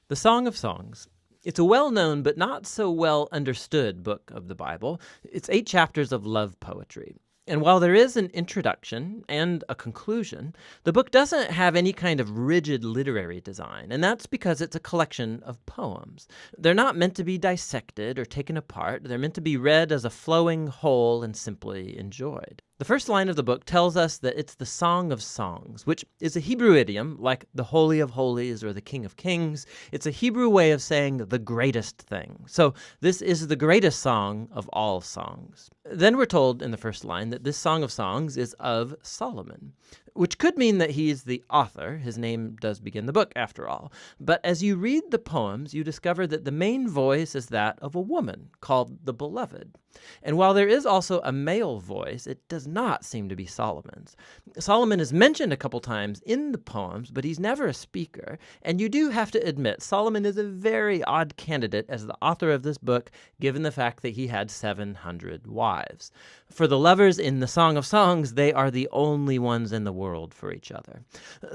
The Song of Songs. It's a well-known but not so well understood book of the Bible. It's 8 chapters of love poetry. And while there is an introduction and a conclusion, the book doesn't have any kind of rigid literary design, and that's because it's a collection of poems. They're not meant to be dissected or taken apart. They're meant to be read as a flowing whole and simply enjoyed. The first line of the book tells us that it's the Song of Songs, which is a Hebrew idiom like the Holy of Holies or the King of Kings. It's a Hebrew way of saying the greatest thing. So this is the greatest song of all songs. Then we're told in the first line that this Song of Songs is of Solomon, which could mean that he's the author. His name does begin the book, after all. But as you read the poems, you discover that the main voice is that of a woman called the Beloved. And while there is also a male voice, it does not seem to be Solomon's. Solomon is mentioned a couple times in the poems, but he's never a speaker. And you do have to admit, Solomon is a very odd candidate as the author of this book, given the fact that he had 700 wives. For the lovers in the Song of Songs, they are the only ones in the world for each other.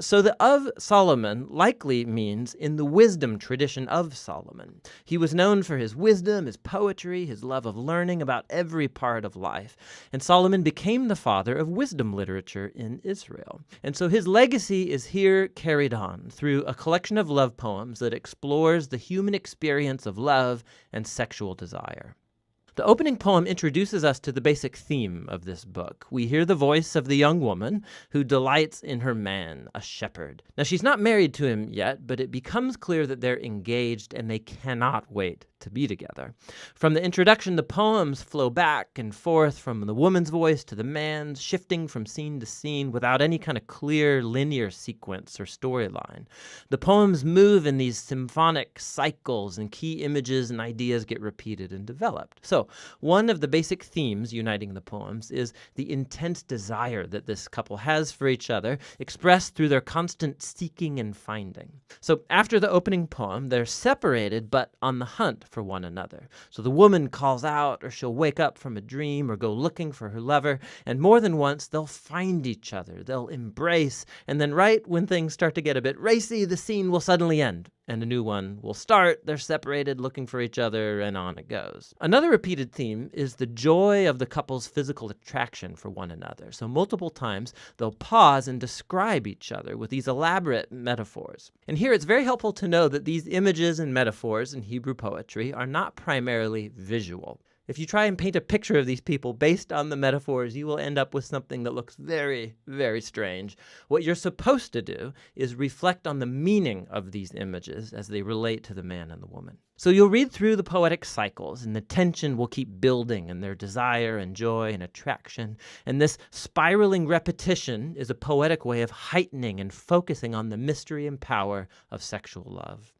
So the of Solomon likely means in the wisdom tradition of Solomon. He was known for his wisdom, his poetry, his love of learning about every part of life. And Solomon became the father of wisdom literature in Israel. And so his legacy is here carried on through a collection of love poems that explores the human experience of love and sexual desire. The opening poem introduces us to the basic theme of this book. We hear the voice of the young woman who delights in her man, a shepherd. Now, she's not married to him yet, but it becomes clear that they're engaged and they cannot wait to be together. From the introduction, the poems flow back and forth from the woman's voice to the man's, shifting from scene to scene without any kind of clear linear sequence or storyline. The poems move in these symphonic cycles, and key images and ideas get repeated and developed. So, one of the basic themes uniting the poems is the intense desire that this couple has for each other, expressed through their constant seeking and finding. So, after the opening poem, they're separated but on the hunt for one another. So the woman calls out, or she'll wake up from a dream or go looking for her lover, and more than once they'll find each other, they'll embrace, and then right when things start to get a bit racy, the scene will suddenly end and a new one will start. They're separated, looking for each other, and on it goes. Another repeated theme is the joy of the couple's physical attraction for one another. So multiple times they'll pause and describe each other with these elaborate metaphors. And here it's very helpful to know that these images and metaphors in Hebrew poetry are not primarily visual. If you try and paint a picture of these people based on the metaphors, you will end up with something that looks very, very strange. What you're supposed to do is reflect on the meaning of these images as they relate to the man and the woman. So you'll read through the poetic cycles, and the tension will keep building in their desire and joy and attraction. And this spiraling repetition is a poetic way of heightening and focusing on the mystery and power of sexual love.